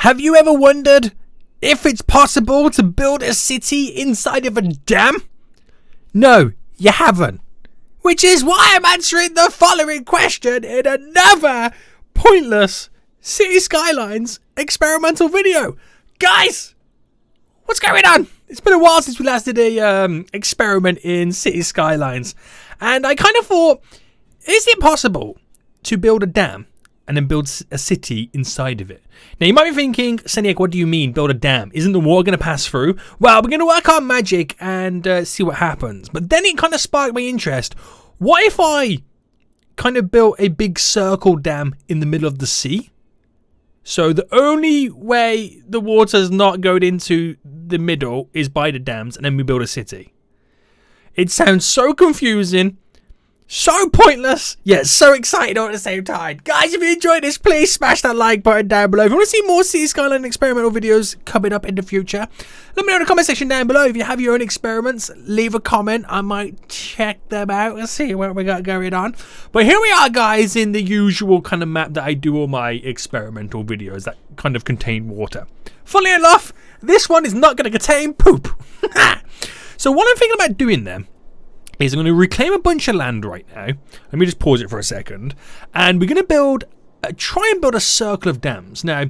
Have you ever wondered if it's possible to build a city inside of a dam? No, you haven't. Which is why I'm answering the following question in another pointless City Skylines experimental video. Guys, what's going on? It's been a while since we last did a experiment in City Skylines. And I kind of thought, is it possible to build a dam and then build a city inside of it? Now you might be thinking, Seniac, what do you mean build a dam? Isn't the water going to pass through? Well, we're going to work our magic and see what happens. But then it kind of sparked my interest. What if I kind of built a big circle dam in the middle of the sea? So the only way the water's not going into the middle is by the dams, and then we build a city. It sounds so confusing, so pointless, yet so exciting all at the same time. Guys, if you enjoyed this, please smash that like button down below. If you want to see more City Skyline experimental videos coming up in the future, let me know in the comment section down below. If you have your own experiments, leave a comment. I might check them out and see what we got going on. But here we are, guys, in the usual kind of map that I do all my experimental videos that kind of contain water. Funnily enough, this one is not going to contain poop. So what I'm thinking about doing then is I'm going to reclaim a bunch of land right now. Let me just pause it for a second. And we're going to try and build a circle of dams. Now,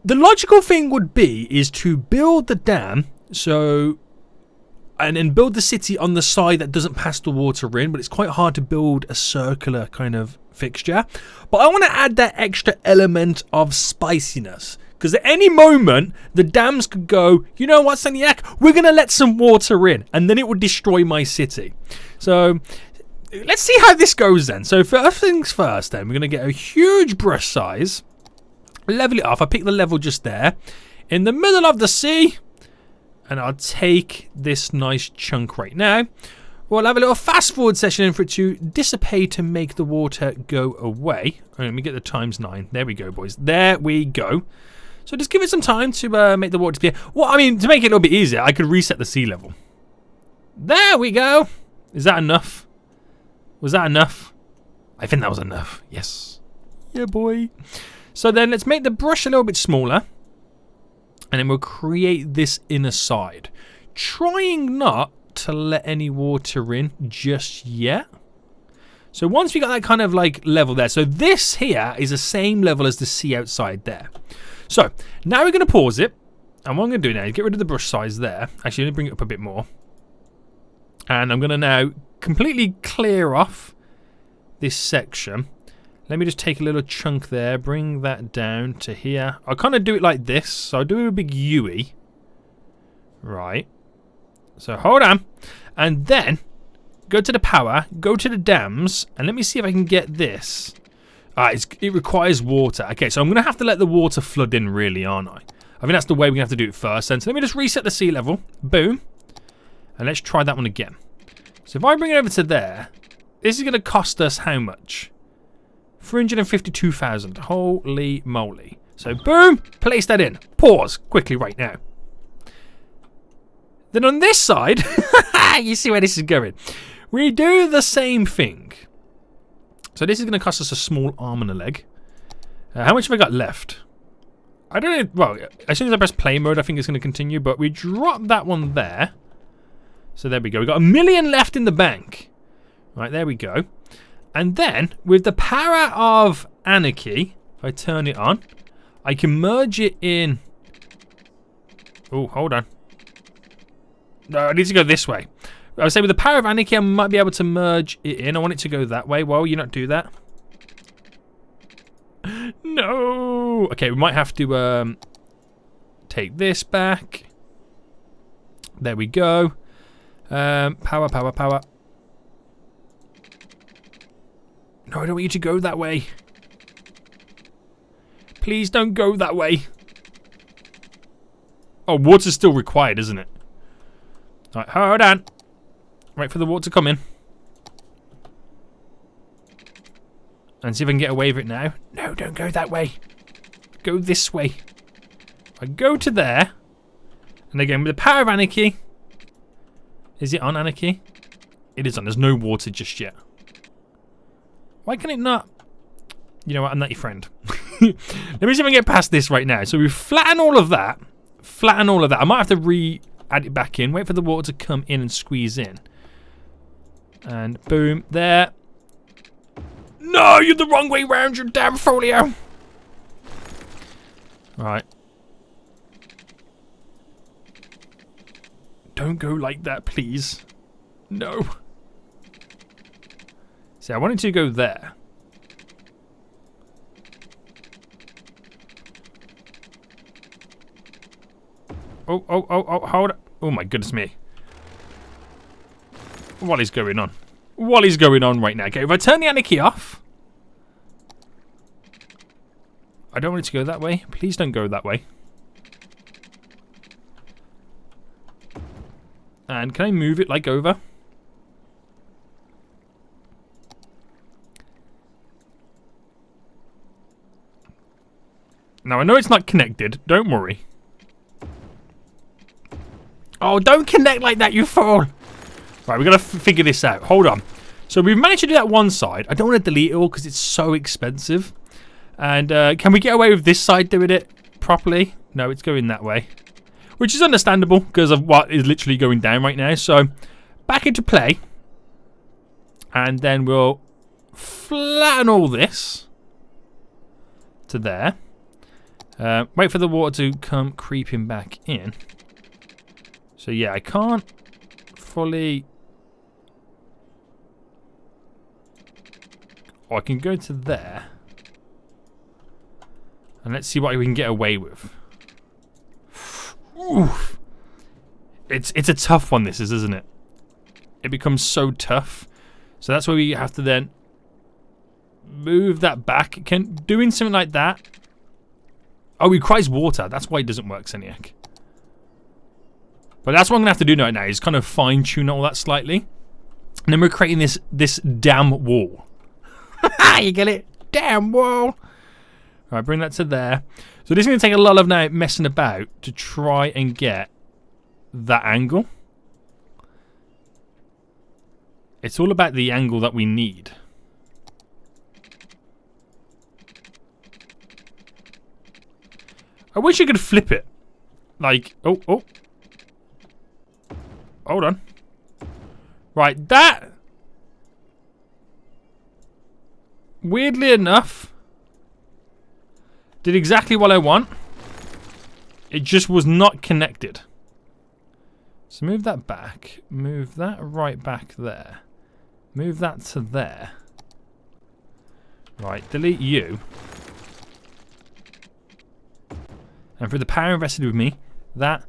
the logical thing would be is to build the dam, and then build the city on the side that doesn't pass the water in, but it's quite hard to build a circular kind of fixture. But I want to add that extra element of spiciness. Because at any moment, the dams could go, you know what, Seniac, we're going to let some water in, and then it would destroy my city. So let's see how this goes then. So first things first then, we're going to get a huge brush size, level it off. I pick the level just there, in the middle of the sea, and I'll take this nice chunk right now. We'll have a little fast forward session in for it to dissipate to make the water go away. Right, let me get the ×9. There we go, boys. There we go. So just give it some time to make the water disappear. Well, I mean, to make it a little bit easier, I could reset the sea level. There we go. Is that enough? Was that enough? I think that was enough. Yes. Yeah, boy. So then let's make the brush a little bit smaller. And then we'll create this inner side. Trying not to let any water in just yet. So once we got that kind of like level there. So this here is the same level as the sea outside there. So now we're going to pause it. And what I'm going to do now is get rid of the brush size there. Actually, let me bring it up a bit more. And I'm going to now completely clear off this section. Let me just take a little chunk there, bring that down to here. I'll kind of do it like this. So I'll do a big UE. Right. So hold on. And then go to the power, go to the dams, and let me see if I can get this. It requires water. Okay, so I'm going to have to let the water flood in, really, aren't I? I think that's the way we're going to have to do it first. And so let me just reset the sea level. Boom. And let's try that one again. So if I bring it over to there, this is going to cost us how much? 352,000. Holy moly. So boom, place that in. Pause quickly right now. Then on this side, you see where this is going. We do the same thing. So this is going to cost us a small arm and a leg. How much have I got left? I don't know. Well, as soon as I press play mode, I think it's going to continue. But we drop that one there. So there we go. We've got 1 million left in the bank. Right, there we go. And then, with the power of anarchy, if I turn it on, I can merge it in. Oh, hold on. No, I need to go this way. I would say with the power of anarchy, I might be able to merge it in. I want it to go that way. Well, you not do that. No. Okay, we might have to take this back. There we go. Power, power, power. No, I don't want you to go that way. Please don't go that way. Oh, water's still required, isn't it? Alright, hold on. Wait for the water to come in. And see if I can get away with it now. No, don't go that way. Go this way. I go to there. And again, with the power of anarchy. Is it on anarchy? It is on. There's no water just yet. Why can it not? You know what? I'm not your friend. Let me see if I can get past this right now. So we flatten all of that. Flatten all of that. I might have to add it back in. Wait for the water to come in and squeeze in. And boom, there. No, you're the wrong way round, you damn folio. Right. Don't go like that, please. No. See, I wanted to go there. Oh, hold it. Oh my goodness me. What is going on? What is going on right now? Okay, if I turn the anarchy off. I don't want it to go that way. Please don't go that way. And can I move it like over? Now I know it's not connected. Don't worry. Oh, don't connect like that, you fool! Right, we've got to figure this out. Hold on. So we've managed to do that one side. I don't want to delete it all because it's so expensive. And can we get away with this side doing it properly? No, it's going that way. Which is understandable because of what is literally going down right now. So, back into play. And then we'll flatten all this to there. Wait for the water to come creeping back in. So yeah, I can't fully... Oh, I can go to there. And let's see what we can get away with. Oof. It's a tough one, this is, isn't it? It becomes so tough. So that's where we have to then move that back. Doing something like that... Oh, he cries water. That's why it doesn't work, Seniac. But that's what I'm going to have to do right now, is kind of fine-tune all that slightly. And then we're creating this damn wall. You get it? Damn wall. Alright, bring that to there. So this is going to take a lot of now messing about to try and get that angle. It's all about the angle that we need. I wish you could flip it. Like, oh. Hold on. Right, that... Weirdly enough... did exactly what I want. It just was not connected. So move that back. Move that right back there. Move that to there. Right, delete you. And for the power invested with me, that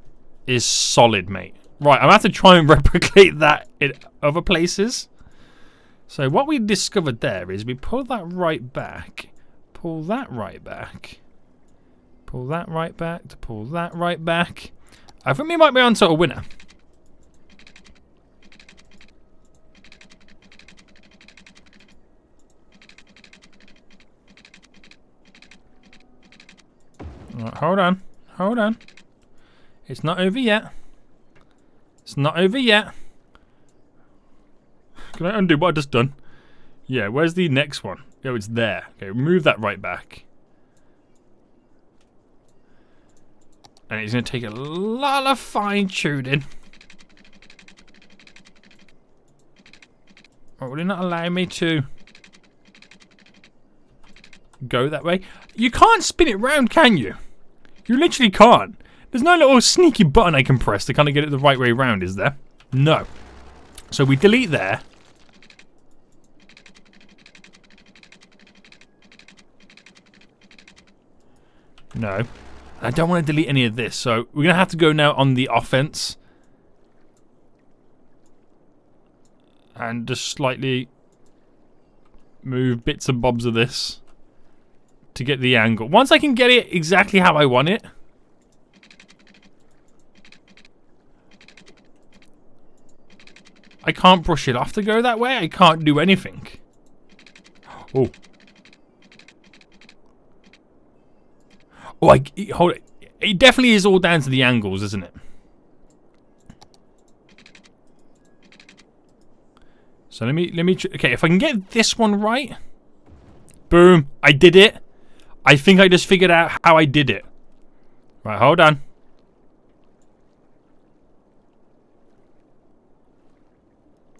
is solid, mate. Right, I'm going to have to try and replicate that in other places. So what we discovered there is we pull that right back. Pull that right back. Pull that right back to pull that right back. I think we might be onto a winner. Right, hold on. It's not over yet. It's not over yet. Can I undo what I just done? Yeah, where's the next one? Oh, it's there. Okay, move that right back. And it's going to take a lot of fine-tuning. Oh, will it not allow me to go that way? You can't spin it round, can you? You literally can't. There's no little sneaky button I can press to kind of get it the right way round, is there? No. So we delete there. No. I don't want to delete any of this, so we're going to have to go now on the offense. And just slightly move bits and bobs of this to get the angle. Once I can get it exactly how I want it, I can't brush it off to go that way. I can't do anything. Oh. Oh, hold it. It definitely is all down to the angles, isn't it? So let me. Okay, if I can get this one right, boom! I did it. I think I just figured out how I did it. Right, hold on.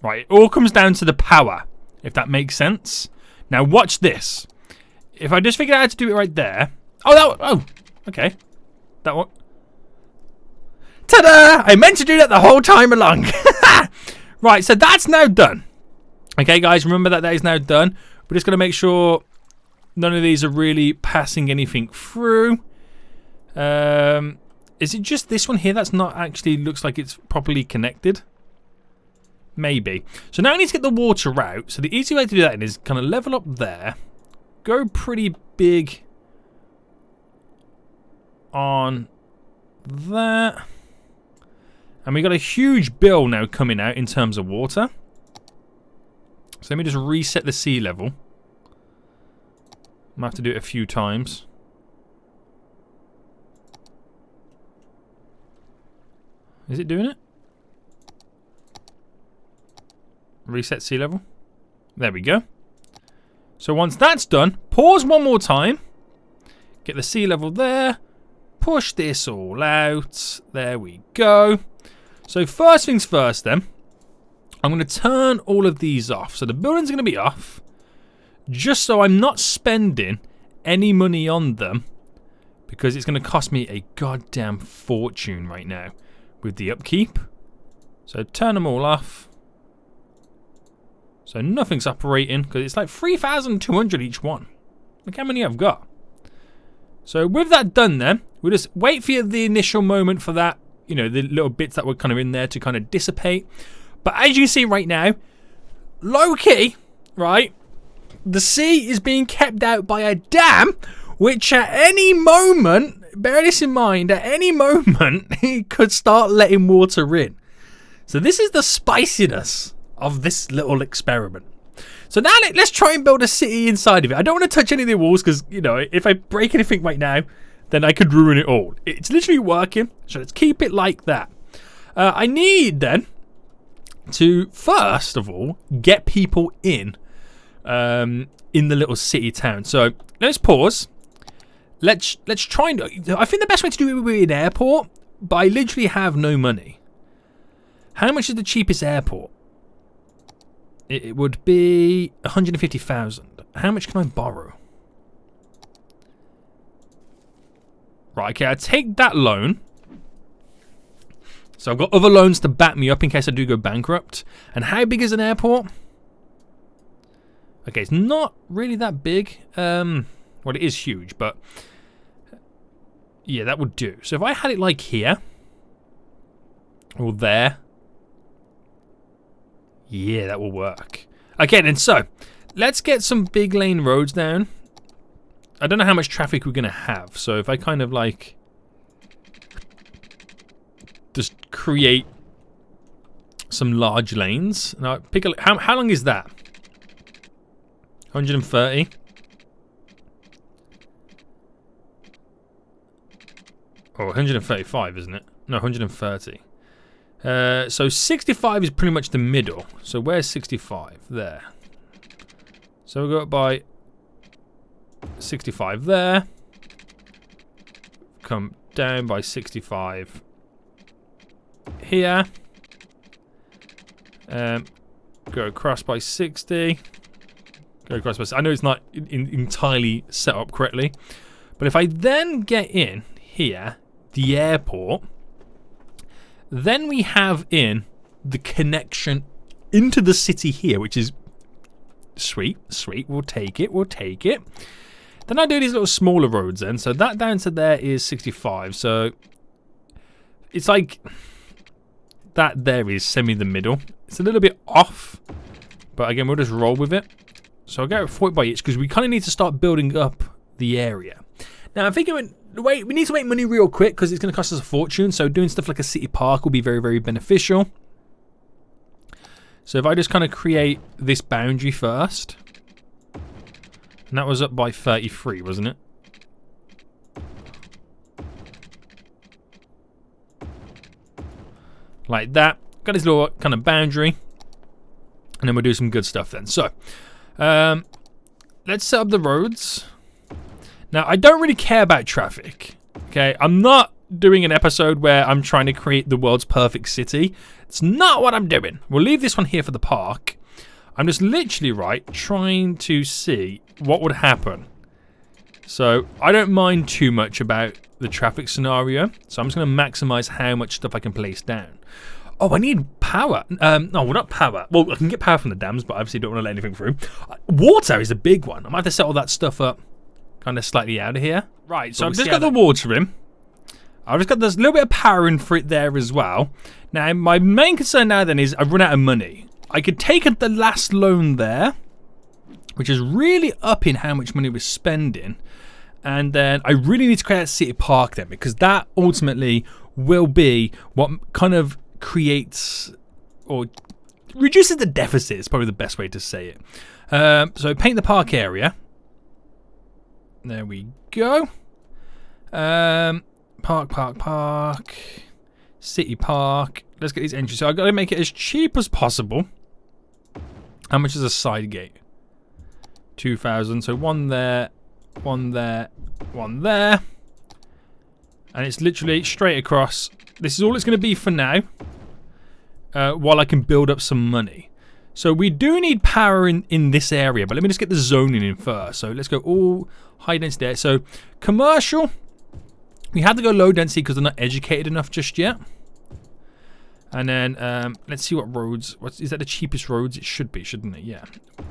Right, it all comes down to the power, if that makes sense. Now watch this. If I just figured out how to do it right there. Oh, okay. That one. Ta-da! I meant to do that the whole time along. Right, so that's now done. Okay, guys, remember that is now done. We're just going to make sure none of these are really passing anything through. Is it just this one here that's not actually looks like it's properly connected? Maybe. So now I need to get the water out. So the easy way to do that is kind of level up there. Go pretty big on that. And we got a huge bill now coming out in terms of water. So let me just reset the sea level. I might have to do it a few times. Is it doing it? Reset sea level. There we go. So once that's done, pause one more time. Get the sea level there. Push this all out. There we go. So first things first then. I'm going to turn all of these off. So the building's going to be off. Just so I'm not spending any money on them. Because it's going to cost me a goddamn fortune right now. With the upkeep. So turn them all off. So nothing's operating. Because it's like 3,200 each one. Look how many I've got. So with that done then. We'll just wait for the initial moment for that. You know, the little bits that were kind of in there to kind of dissipate. But as you see right now, low key, right, the sea is being kept out by a dam, which at any moment, bear this in mind, at any moment, it could start letting water in. So this is the spiciness of this little experiment. So now let's try and build a city inside of it. I don't want to touch any of the walls because, you know, if I break anything right now, then I could ruin it all. It's literally working, so let's keep it like that. I need then to first of all get people in the little city town. So let's pause. Let's try and. I think the best way to do it would be an airport, but I literally have no money. How much is the cheapest airport? It would be 150,000. How much can I borrow? Right, okay, I take that loan. So I've got other loans to back me up in case I do go bankrupt. And how big is an airport? Okay, it's not really that big. Well, it is huge, but yeah, that would do. So if I had it like here or there, yeah, that will work. Okay, then so let's get some big lane roads down. I don't know how much traffic we're going to have. So if I kind of like just create some large lanes. Now pick a, how long is that? 130. Oh, 135, isn't it? No, 130. So 65 is pretty much the middle. So where's 65? There. So we'll go up by 65 there. Come down by 65 here. Go across by 60. Go across by. I know it's not entirely set up correctly, but if I then get in here, the airport, then we have in the connection into the city here, which is sweet, sweet. We'll take it. We'll take it. Then I do these little smaller roads then. So that down to there is 65. So it's like that there is semi the middle. It's a little bit off, but again, we'll just roll with it. So I'll go 40 by each because we kind of need to start building up the area. Now, I'm thinking we need to make money real quick because it's going to cost us a fortune. So doing stuff like a city park will be very, very beneficial. So if I just kind of create this boundary first. And that was up by 33, wasn't it? Like that. Got this little kind of boundary. And then we'll do some good stuff then. So, let's set up the roads. Now, I don't really care about traffic. Okay, I'm not doing an episode where I'm trying to create the world's perfect city. It's not what I'm doing. We'll leave this one here for the park. I'm just literally, right, trying to see what would happen. So I don't mind too much about the traffic scenario. So I'm just going to maximize how much stuff I can place down. Oh, I need power. No, well, not power. Well, I can get power from the dams, but obviously don't want to let anything through. Water is a big one. I might have to set all that stuff up kind of slightly out of here. Right, so I've just got the water in. I've just got this little bit of power in for it there as well. Now, my main concern now then is I've run out of money. I could take the last loan there, which is really upping how much money we're spending. And then I really need to create a city park then, because that ultimately will be what kind of creates or reduces the deficit is probably the best way to say it. So paint the park area. There we go. Park. City park. Let's get these entries. So I've got to make it as cheap as possible. How much is a side gate? 2,000. So one there, one there, one there. And it's literally straight across. This is all it's going to be for now. While I can build up some money. So we do need power in this area, but let me just get the zoning in first. So let's go all high density there. So commercial, we had to go low density because they're not educated enough just yet. And then let's see what roads. Is that the cheapest roads? It should be, shouldn't it? Yeah.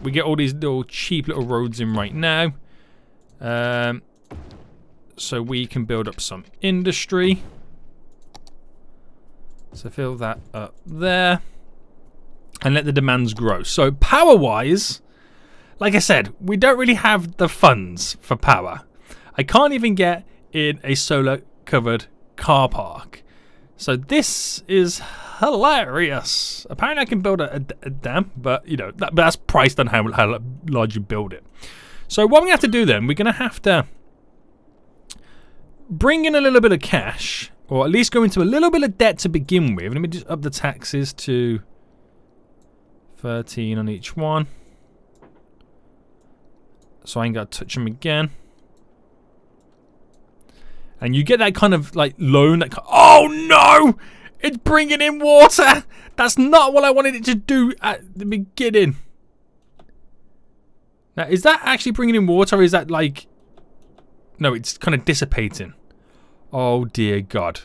We get all these little cheap little roads in right now. So we can build up some industry. So fill that up there. And let the demands grow. So power-wise, like I said, we don't really have the funds for power. I can't even get in a solar-covered car park. So this is hilarious. Apparently I can build a dam, but you know that's priced on how large you build it. So what we have to do then, we're going to have to bring in a little bit of cash, or at least go into a little bit of debt to begin with. Let me just up the taxes to 13 on each one. So I ain't got to touch them again. And you get that kind of like loan. That oh no! It's bringing in water! That's not what I wanted it to do at the beginning. Now, is that actually bringing in water, or is that like... No, it's kind of dissipating. Oh dear God.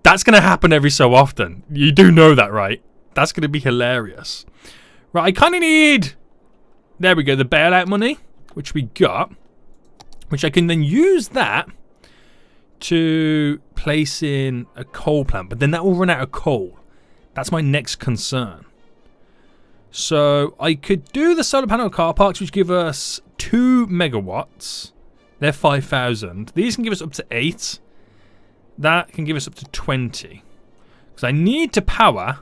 That's going to happen every so often. You do know that, right? That's going to be hilarious. Right, I kind of need... There we go, the bailout money, which we got. Which I can then use that to place in a coal plant. But then that will run out of coal. That's my next concern. So I could do the solar panel car parks, which give us 2 megawatts. They're 5,000. These can give us up to 8. That can give us up to 20. Because I need to power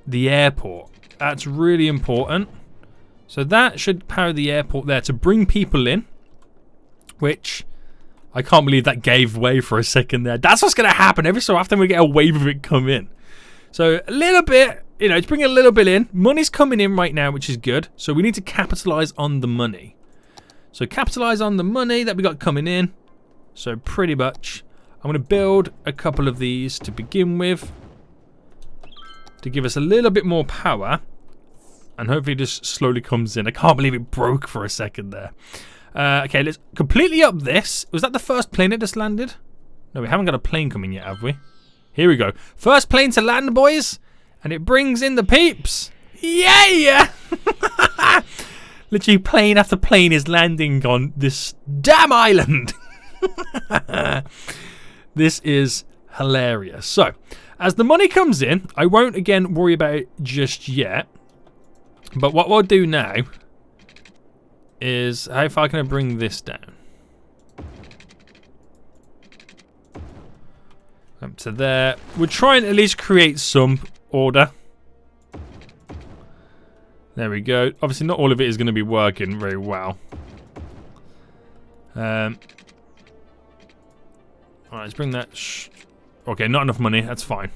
the airport. That's really important. So that should power the airport there to bring people in. Which I can't believe that gave way for a second there. That's what's going to happen. Every so often we get a wave of it come in. So a little bit, you know, it's bringing a little bit in. Money's coming in right now, which is good. So we need to capitalize on the money. So capitalize on the money that we got coming in. So pretty much, I'm going to build a couple of these to begin with. To give us a little bit more power. And hopefully it just slowly comes in. I can't believe it broke for a second there. Okay, let's completely up this. Was that the first plane that just landed? No, we haven't got a plane coming yet, have we? Here we go. First plane to land, boys. And it brings in the peeps. Yeah! Literally plane after plane is landing on this damn island. This is hilarious. So, as the money comes in, I won't again worry about it just yet. But what we'll do now is, how far can I bring this down? Up to there. We'll try and at least create some order. There we go. Obviously not all of it is going to be working very well. Alright, let's bring that... Okay, not enough money. That's fine.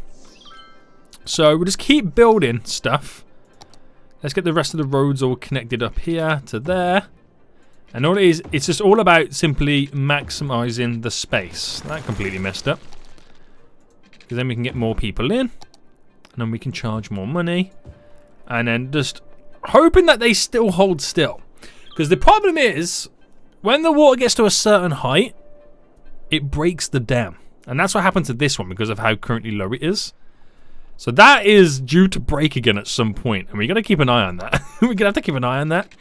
So we'll just keep building stuff. Let's get the rest of the roads all connected up here to there. And all it is, it's just all about simply maximizing the space. That completely messed up. Because then we can get more people in. And then we can charge more money. And then just hoping that they still hold still. Because the problem is, when the water gets to a certain height, it breaks the dam. And that's what happened to this one because of how currently low it is. So that is due to break again at some point. And we're going to keep an eye on that. We're going to have to keep an eye on that.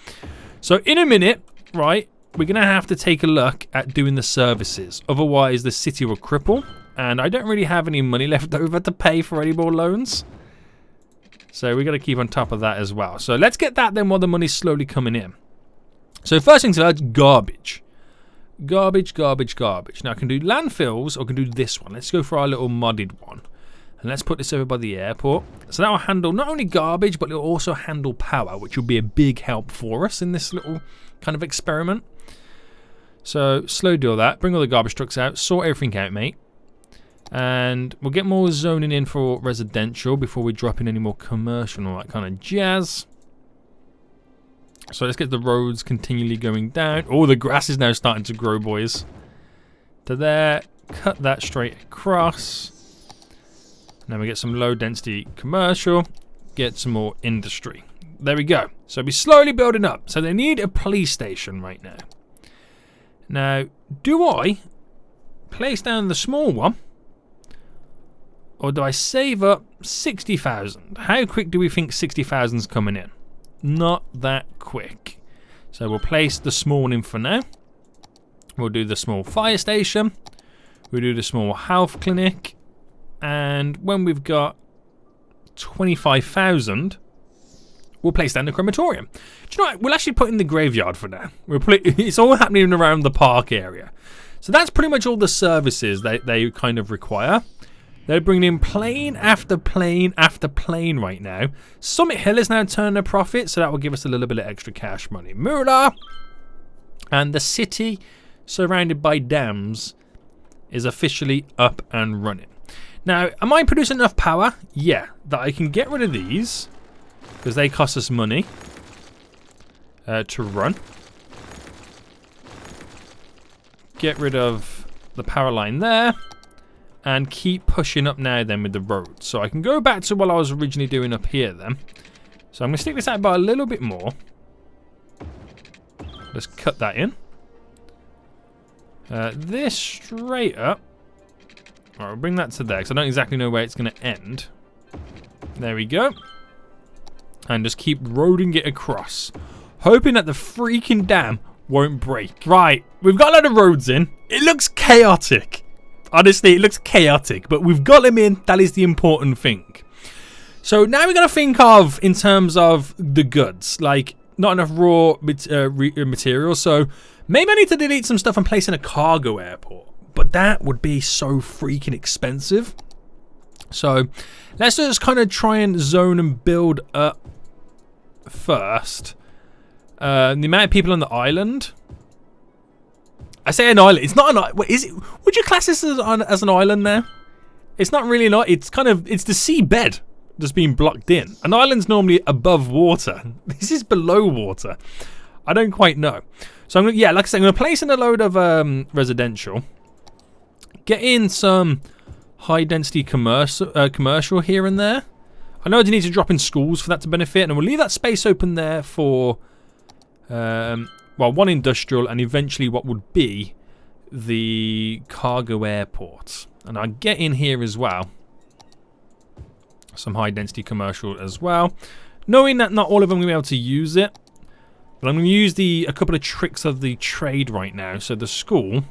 So in a minute, right, we're going to have to take a look at doing the services. Otherwise, the city will cripple. And I don't really have any money left over to pay for any more loans. So we're going to keep on top of that as well. So let's get that then while the money's slowly coming in. So first things first, garbage. Garbage, garbage, garbage. Now I can do landfills or I can do this one. Let's go for our little modded one. And let's put this over by the airport. So that will handle not only garbage, but it will also handle power, which will be a big help for us in this little kind of experiment. So slow do all that. Bring all the garbage trucks out. Sort everything out, mate. And we'll get more zoning in for residential before we drop in any more commercial and all that kind of jazz. So let's get the roads continually going down. Oh, the grass is now starting to grow, boys. To there. Cut that straight across. Now we get some low density commercial. Get some more industry. There we go. So we're slowly building up. So they need a police station right now. Now, do I place down the small one? Or do I save up 60,000? How quick do we think 60,000 is coming in? Not that quick. So we'll place the small one in for now. We'll do the small fire station. We'll do the small health clinic. And when we've got 25,000, we'll place down the crematorium. Do you know what? We'll actually put in the graveyard for now. It's all happening around the park area. So that's pretty much all the services they kind of require. They're bringing in plane after plane after plane right now. Summit Hill is now turning a profit, so that will give us a little bit of extra cash money. Moolah! And the city, surrounded by dams, is officially up and running. Now, am I producing enough power? Yeah, that I can get rid of these, because they cost us money to run. Get rid of the power line there. And keep pushing up now then with the road. So I can go back to what I was originally doing up here then. So I'm going to stick this out by a little bit more. Let's cut that in. This straight up. Alright, we'll bring that to there because I don't exactly know where it's going to end. There we go. And just keep roading it across. Hoping that the freaking dam won't break. Right, we've got a lot of roads in. It looks chaotic. Honestly, it looks chaotic, but we've got them in. That is the important thing. So now we're going to think of, in terms of the goods, like not enough raw material. So maybe I need to delete some stuff and place in a cargo airport. But that would be so freaking expensive. So let's just kind of try and zone and build up first. The amount of people on the island. I say an island. It's not an island. Is it? Would you class this as an island now? It's not really not. It's kind of. It's the seabed just being blocked in. An island's normally above water. This is below water. I don't quite know. So I'm gonna, yeah, like I said, I'm gonna place in a load of residential. Get in some high density commercial here and there. I know I need to drop in schools for that to benefit, and we'll leave that space open there for. Well, one industrial and eventually what would be the cargo airport. And I'll get in here as well. Some high density commercial as well. Knowing that not all of them are going to be able to use it. But I'm going to use a couple of tricks of the trade right now. So the school,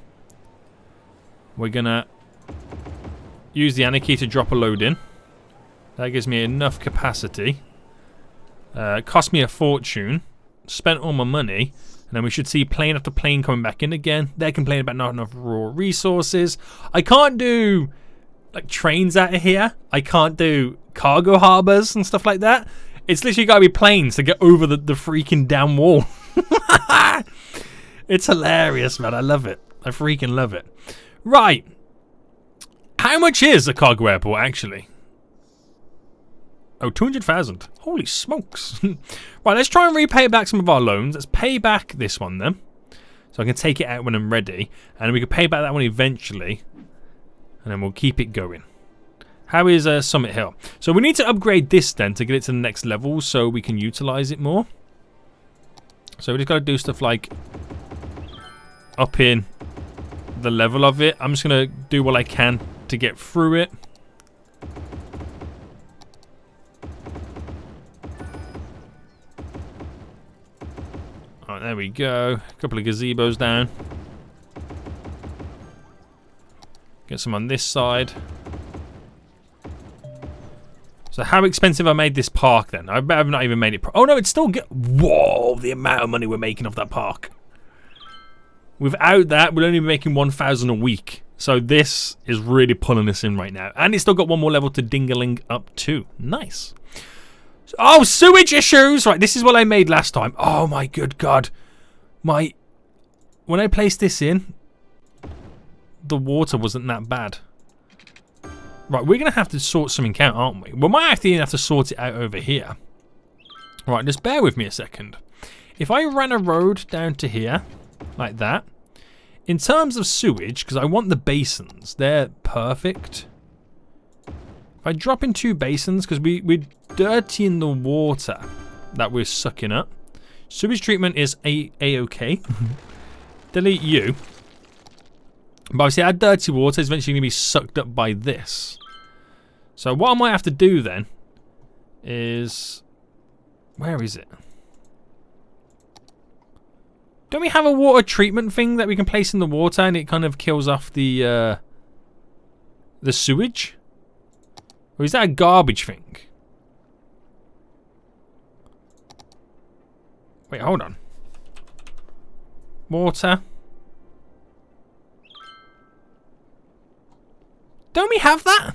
we're going to use the anarchy to drop a load in. That gives me enough capacity. Cost me a fortune. Spent all my money. And then we should see plane after plane coming back in again. They're complaining about not enough raw resources. I can't do like trains out of here. I can't do cargo harbors and stuff like that. It's literally got to be planes to get over the freaking damn wall. It's hilarious, man. I love it. I freaking love it. Right. How much is a cargo airport, actually? Oh, 200,000. Holy smokes. Right, let's try and repay back some of our loans. Let's pay back this one then. So I can take it out when I'm ready. And we can pay back that one eventually. And then we'll keep it going. How is Summit Hill? So we need to upgrade this then to get it to the next level so we can utilize it more. So we just got to do stuff like up in the level of it. I'm just going to do what I can to get through it. Alright, there we go. A couple of gazebos down. Get some on this side. So how expensive I made this park then? I bet I've not even made it. Oh no, it's still good. Whoa, the amount of money we're making off that park. Without that, we'll only be making 1,000 a week. So this is really pulling us in right now. And it's still got one more level to dingaling up to. Nice. Oh, sewage issues. Right, this is what I made last time. Oh my good God. When I placed this in, the water wasn't that bad. Right, we're going to have to sort something out, aren't we? We might actually have to sort it out over here. Right, just bear with me a second. If I ran a road down to here, like that, in terms of sewage, because I want the basins, they're perfect. If I drop in 2 basins, because we're dirtying the water that we're sucking up. Sewage treatment is A-OK. Delete you. But obviously our dirty water is eventually going to be sucked up by this. So what I might have to do then is... Where is it? Don't we have a water treatment thing that we can place in the water and it kind of kills off the sewage? Or is that a garbage thing? Wait, hold on. Water. Don't we have that?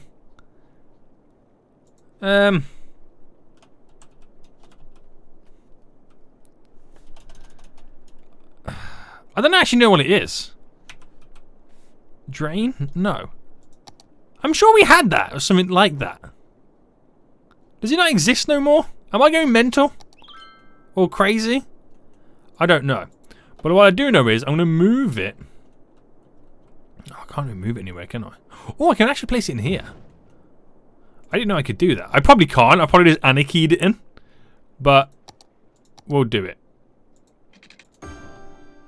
I don't actually know what it is. Drain? No. I'm sure we had that or something like that. Does it not exist no more? Am I going mental? Or crazy? I don't know. But what I do know is I'm going to move it. Oh, I can't even move it anywhere, can I? Oh, I can actually place it in here. I didn't know I could do that. I probably can't. I probably just anarchied it in. But we'll do it.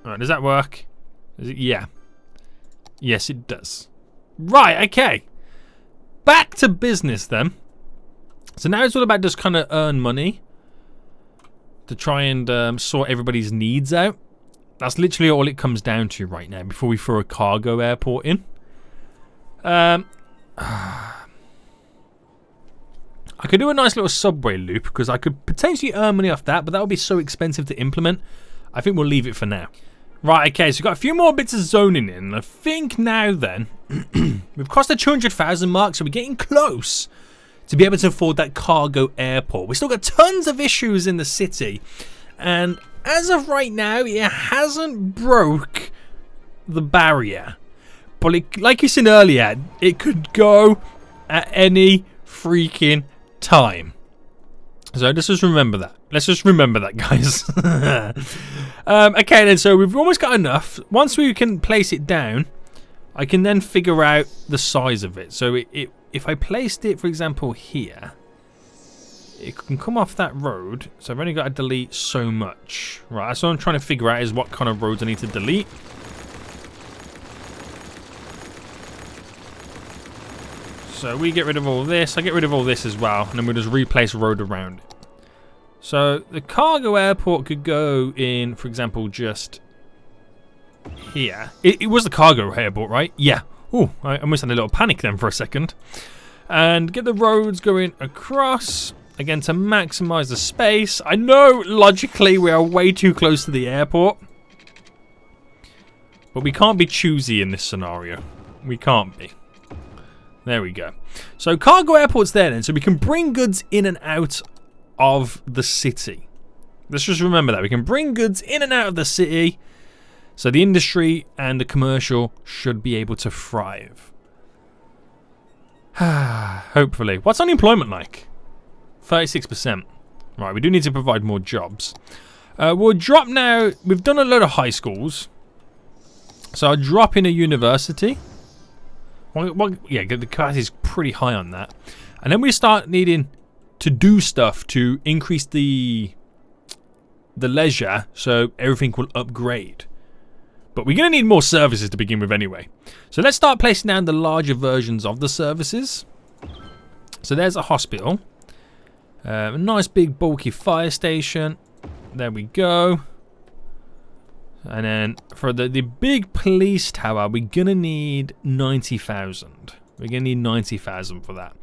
Alright, does that work? Is it? Yeah. Yes, it does. Right, okay. Back to business then. So now it's all about just kind of earn money. To try and sort everybody's needs out. That's literally all it comes down to right now before we throw a cargo airport in. I could do a nice little subway loop because I could potentially earn money off that, but that would be so expensive to implement. I think we'll leave it for now. Right, okay, so we've got a few more bits of zoning in. I think now then, we've crossed the 200,000 mark, so we're getting close to be able to afford that cargo airport. We've still got tons of issues in the city, and as of right now, it hasn't broke the barrier. But it, like you said earlier, it could go at any freaking time. So let's just remember that. Let's just remember that, guys. Okay, then, so we've almost got enough. Once we can place it down, I can then figure out the size of it. So if I placed it, for example, here, it can come off that road. So I've only got to delete so much. Right, that's what I'm trying to figure out is what kind of roads I need to delete. So we get rid of all this. I get rid of all this as well. And then we'll just replace a road around it. So the cargo airport could go in, for example, just here. It was the cargo airport, right? Yeah. Oh, I almost had a little panic then for a second. And get the roads going across. Again, to maximize the space. I know, logically, we are way too close to the airport. But we can't be choosy in this scenario. We can't be. There we go. So cargo airport's there then. So we can bring goods in and out of the city. Let's just remember that. We can bring goods in and out of the city. So the industry and the commercial should be able to thrive. Hopefully. What's unemployment like? 36%. Right, we do need to provide more jobs. We'll drop now. We've done a load of high schools. So I'll drop in a university. Yeah, the capacity is pretty high on that. And then we start needing to do stuff to increase the leisure so everything will upgrade. But we're going to need more services to begin with anyway. So let's start placing down the larger versions of the services. So there's a hospital. A nice big bulky fire station. There we go. And then for the big police tower, we're going to need 90,000. We're going to need 90,000 for that.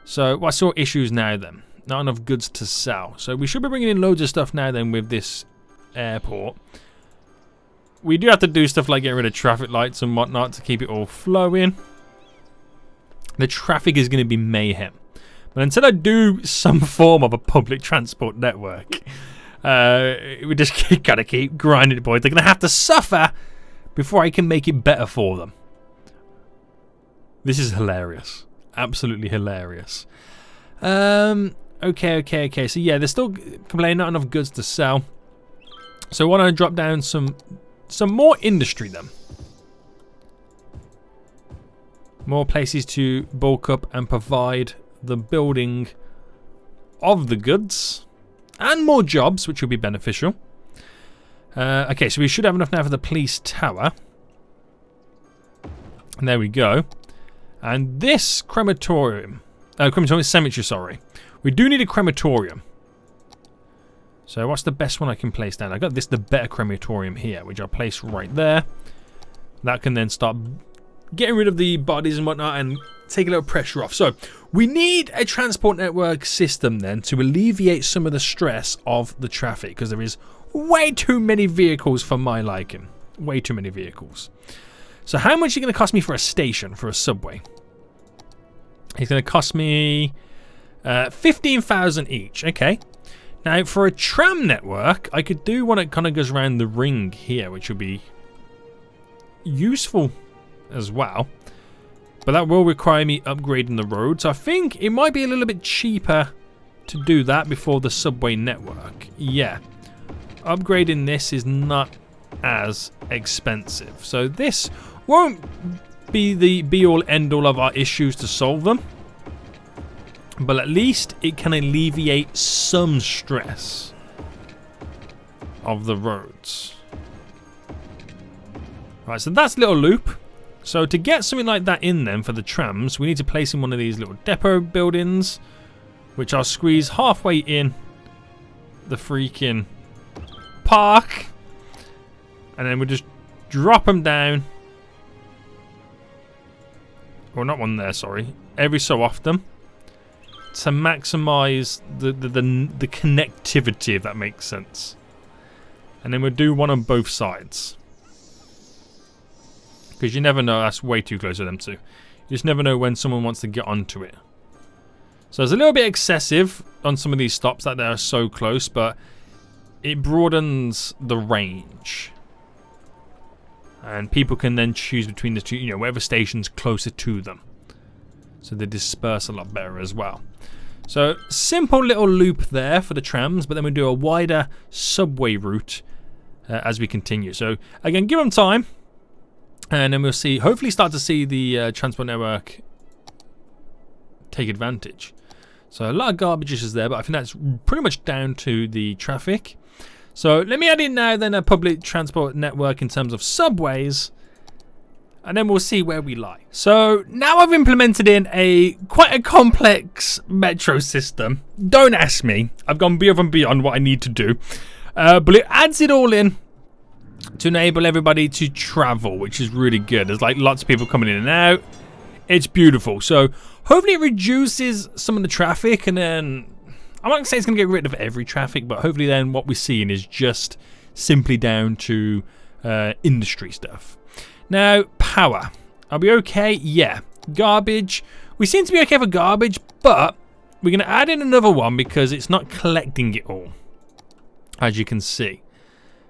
So what sort of issues now then? Not enough goods to sell. So we should be bringing in loads of stuff now then with this airport. We do have to do stuff like get rid of traffic lights and whatnot to keep it all flowing. The traffic is going to be mayhem. But until I do some form of a public transport network, we just gotta keep grinding it, boys. They're going to have to suffer before I can make it better for them. This is hilarious. Absolutely hilarious. Okay. So yeah, they're still complaining not enough goods to sell. So why don't I drop down some more industry then? More places to bulk up and provide the building of the goods. And more jobs, which will be beneficial. Okay, so we should have enough now for the police tower. And there we go. And this crematorium cemetery, sorry. We do need a crematorium. So what's the best one I can place down? I got the better crematorium here, which I'll place right there. That can then start getting rid of the bodies and whatnot and take a little pressure off. So we need a transport network system then to alleviate some of the stress of the traffic, because there is way too many vehicles for my liking. Way too many vehicles. So how much is it going to cost me for a station, for a subway? It's going to cost me 15,000 each. Okay. Now for a tram network, I could do one that kind of goes around the ring here, which would be useful as well. But that will require me upgrading the road. So I think it might be a little bit cheaper to do that before the subway network. Yeah. Upgrading this is not as expensive. So this won't be the be-all end-all of our issues to solve them. But at least it can alleviate some stress of the roads. Right, so that's a little loop. So to get something like that in then for the trams, we need to place in one of these little depot buildings, which I'll squeeze halfway in the freaking park. And then we'll just drop them down. Well, not one there, sorry. Every so often. To maximize the connectivity, if that makes sense. And then we'll do one on both sides. Because you never know, that's way too close to them two. You just never know when someone wants to get onto it. So it's a little bit excessive on some of these stops that they are so close, but it broadens the range. And people can then choose between the two, you know, whatever station's closer to them. So they disperse a lot better as well. So simple little loop there for the trams, but then we do a wider subway route as we continue. So again, give them time. And then we'll see, hopefully start to see the transport network take advantage. So a lot of garbage issues there, but I think that's pretty much down to the traffic. So let me add in now then a public transport network in terms of subways. And then we'll see where we lie. So now I've implemented in quite a complex metro system. Don't ask me. I've gone above and beyond what I need to do. But it adds it all in to enable everybody to travel, which is really good. There's like lots of people coming in and out. It's beautiful. So hopefully it reduces some of the traffic, and then I'm not going to say it's going to get rid of every traffic, but hopefully then what we're seeing is just simply down to industry stuff. Now, power. Are we okay? Yeah. Garbage. We seem to be okay for garbage, but we're going to add in another one because it's not collecting it all, as you can see.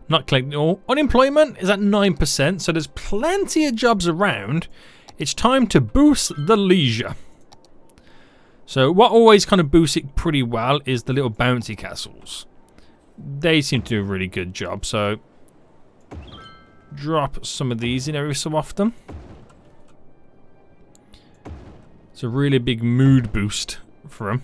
Not collecting it all. Unemployment is at 9%, so there's plenty of jobs around. It's time to boost the leisure. So what always kind of boosts it pretty well is the little bouncy castles. They seem to do a really good job, so drop some of these in every so often. It's a really big mood boost for them.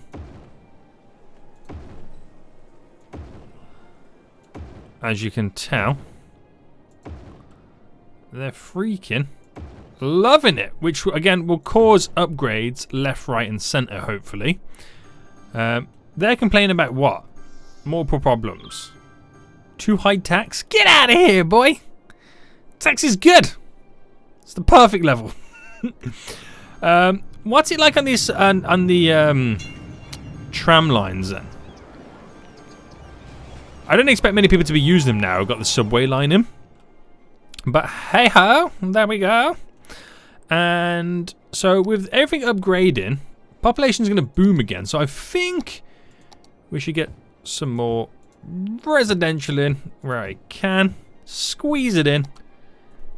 As you can tell, they're freaking loving it, which again will cause upgrades left, right and center, hopefully. They're complaining about what? Multiple problems. Too high tax? Get out of here, boy! Tax is good! It's the perfect level. What's it like on this on the tram lines then? I don't expect many people to be using them now. I've got the subway line in. But hey ho, there we go. And so with everything upgrading, population's going to boom again. So I think we should get some more residential in where I can. Squeeze it in.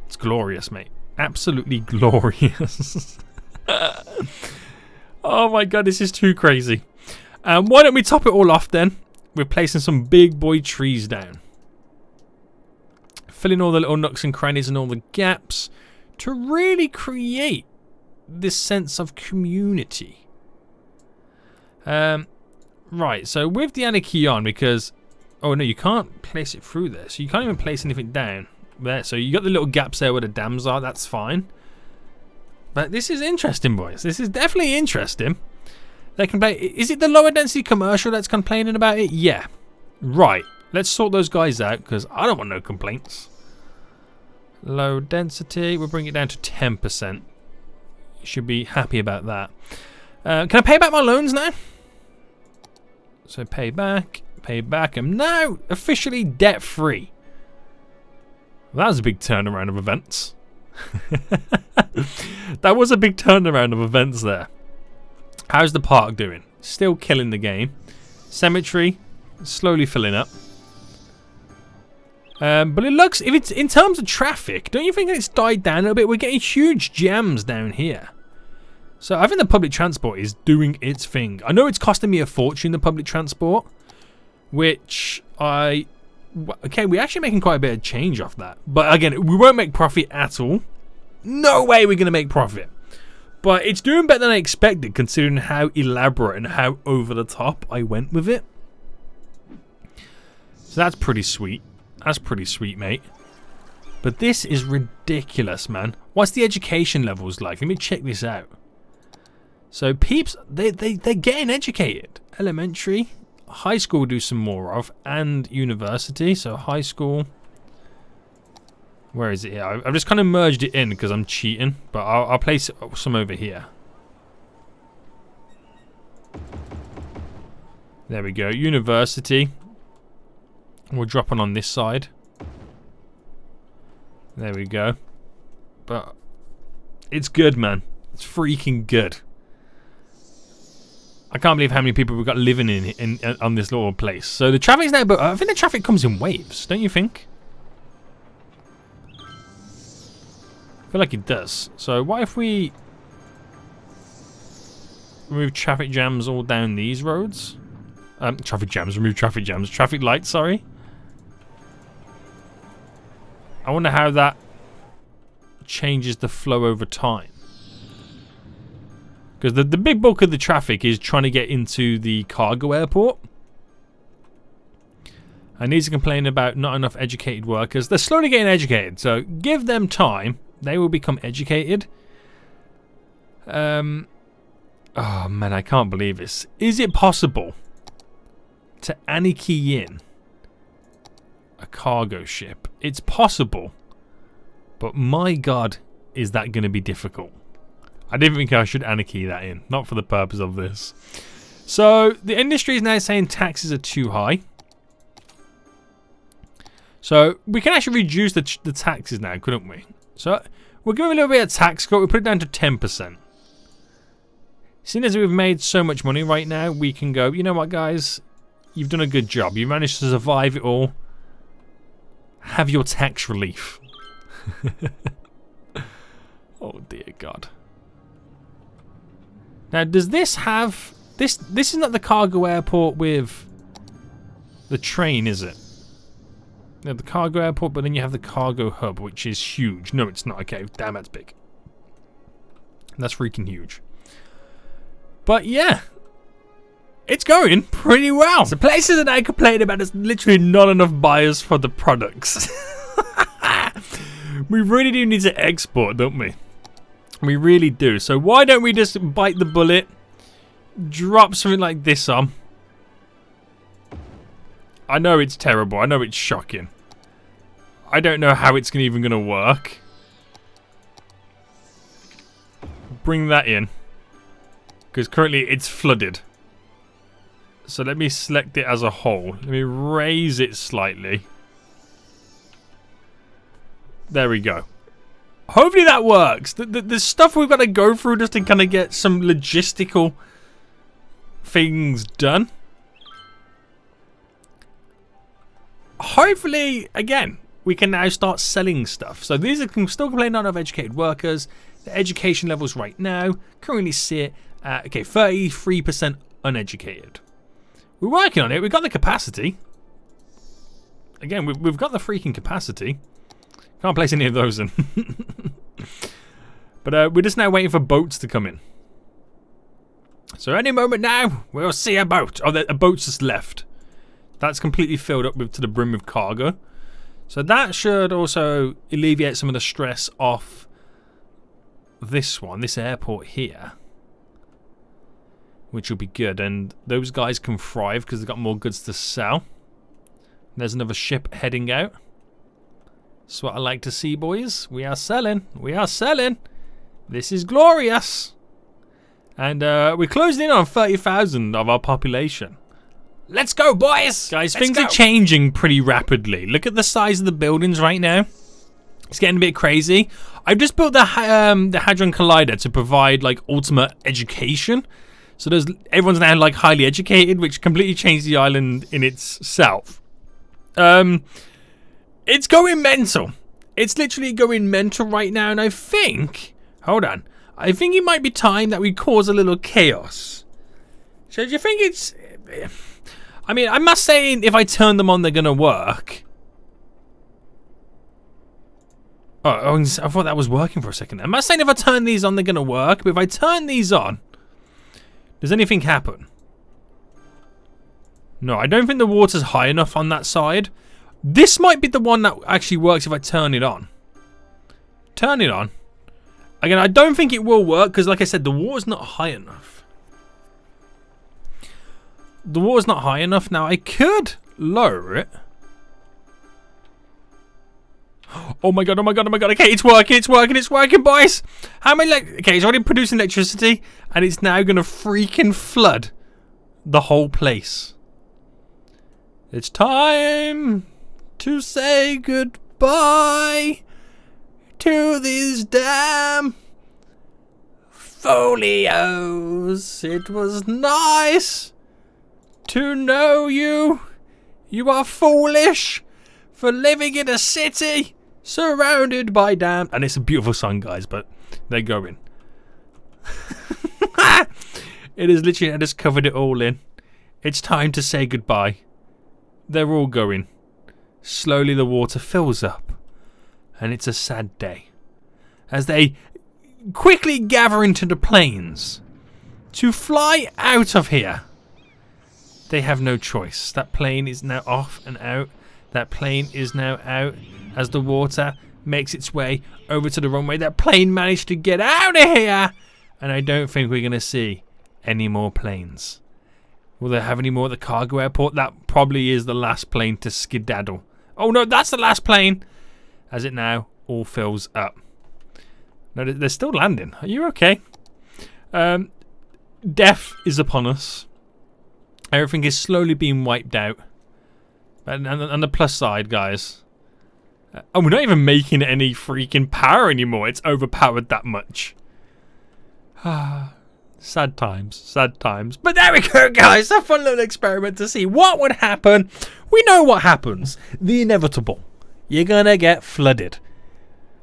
It's glorious, mate. Absolutely glorious. Oh my god, this is too crazy. Why don't we top it all off then? We're placing some big boy trees down. Filling all the little nooks and crannies and all the gaps to really create this sense of community. Right, so with the anarchy on, because... Oh no, you can't place it through there. So you can't even place anything down there. So you got the little gaps there where the dams are. That's fine. But this is interesting, boys. This is definitely interesting. They can play. Is it the lower density commercial that's complaining about it? Yeah. Right. Let's sort those guys out because I don't want no complaints. Low density. We'll bring it down to 10%. You should be happy about that. Can I pay back my loans now? So pay back. Pay back. I'm now officially debt free. That was a big turnaround of events. That was a big turnaround of events there. How's the park doing? Still killing the game. Cemetery, slowly filling up. But it looks, if it's in terms of traffic, don't you think it's died down a little bit? We're getting huge jams down here. So I think the public transport is doing its thing. I know it's costing me a fortune, the public transport, which okay, we're actually making quite a bit of change off that. But again, we won't make profit at all. No way we're going to make profit. But it's doing better than I expected, considering how elaborate and how over the top I went with it. So that's pretty sweet. That's pretty sweet, mate. But this is ridiculous, man. What's the education levels like? Let me check this out. So peeps, they're getting educated. Elementary, high school do some more of, and university. So high school. Where is it here? I've just kind of merged it in because I'm cheating, but I'll place some over here. There we go. University. We'll drop on this side. There we go. But it's good, man. It's freaking good. I can't believe how many people we've got living in on this little place. So the traffic's now, but I think the traffic comes in waves, don't you think? I feel like it does. So what if we remove traffic jams all down these roads? Traffic jams, remove traffic jams. Traffic lights, sorry. I wonder how that changes the flow over time. Because the big bulk of the traffic is trying to get into the cargo airport. And these are complaining about not enough educated workers. They're slowly getting educated, so give them time. They will become educated. Oh man, I can't believe this. Is it possible to anarchy in a cargo ship? It's possible. But my god, is that going to be difficult. I didn't think I should anarchy that in. Not for the purpose of this. So, the industry is now saying taxes are too high. So, we can actually reduce the taxes now, couldn't we? So, we'll give them a little bit of tax cut. We'll put it down to 10%. Seeing as we've made so much money right now, we can go, you know what, guys? You've done a good job. You managed to survive it all. Have your tax relief. Oh, dear God. Now, does this have... This is not the cargo airport with the train, is it? You have the cargo airport, but then you have the cargo hub, which is huge. No, it's not. Okay, damn, that's big. That's freaking huge. But yeah, it's going pretty well. The places that I complain about is literally not enough buyers for the products. We really do need to export, don't we? We really do. So why don't we just bite the bullet, drop something like this on. I know it's terrible. I know it's shocking. I don't know how it's even going to work. Bring that in. Because currently it's flooded. So let me select it as a whole. Let me raise it slightly. There we go. Hopefully that works. The stuff we've got to go through just to kind of get some logistical things done. Hopefully, again, we can now start selling stuff. So these are still complaining not of educated workers. The education levels right now currently sit at, okay, 33% uneducated. We're working on it. We've got the capacity. Again, we've got the freaking capacity. Can't place any of those in. But we're just now waiting for boats to come in. So any moment now, we'll see a boat. Oh, a boat's just left. That's completely filled up to the brim with cargo. So that should also alleviate some of the stress off this one, this airport here. Which will be good. And those guys can thrive because they've got more goods to sell. There's another ship heading out. That's what I like to see, boys. We are selling. We are selling. This is glorious. And we're closing in on 30,000 of our population. Let's go, boys! Guys, things are changing pretty rapidly. Look at the size of the buildings right now. It's getting a bit crazy. I've just built the Hadron Collider to provide, like, ultimate education. So everyone's now, like, highly educated, which completely changed the island in itself. It's going mental. It's literally going mental right now, and I think... Hold on. I think it might be time that we cause a little chaos. So do you think it's... I mean, I must say, if I turn them on, they're going to work. Oh, I thought that was working for a second. I'm not saying if I turn these on, they're going to work. But if I turn these on, does anything happen? No, I don't think the water's high enough on that side. This might be the one that actually works if I turn it on. Turn it on. Again, I don't think it will work because, like I said, the water's not high enough. The water's not high enough. Now, I could lower it. Oh my god, oh my god, oh my god. Okay, it's working, it's working, it's working, boys. How many... Okay, it's already producing electricity, and it's now going to freaking flood the whole place. It's time to say goodbye to these damn folios. It was nice to know you. You are foolish for living in a city surrounded by damn... And it's a beautiful song, guys, but they're going. It is literally... I just covered it all in. It's time to say goodbye. They're all going. Slowly the water fills up. And it's a sad day. As they quickly gather into the planes to fly out of here. They have no choice. That plane is now off and out. That plane is now out as the water makes its way over to the runway. That plane managed to get out of here. And I don't think we're going to see any more planes. Will they have any more at the cargo airport? That probably is the last plane to skedaddle. Oh no, that's the last plane. As it now all fills up. No, they're still landing. Are you okay? Death is upon us. Everything is slowly being wiped out. And on the plus side, guys. Oh, we're not even making any freaking power anymore. It's overpowered that much. Sad times. Sad times. But there we go, guys. A fun little experiment to see what would happen. We know what happens. The inevitable. You're gonna get flooded.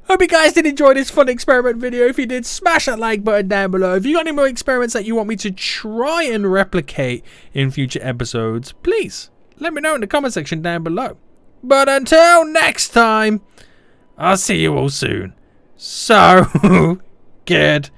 Hope you guys did enjoy this fun experiment video. If you did, smash that like button down below. If you got any more experiments that you want me to try and replicate in future episodes, please let me know in the comment section down below. But until next time, I'll see you all soon. So, goodbye.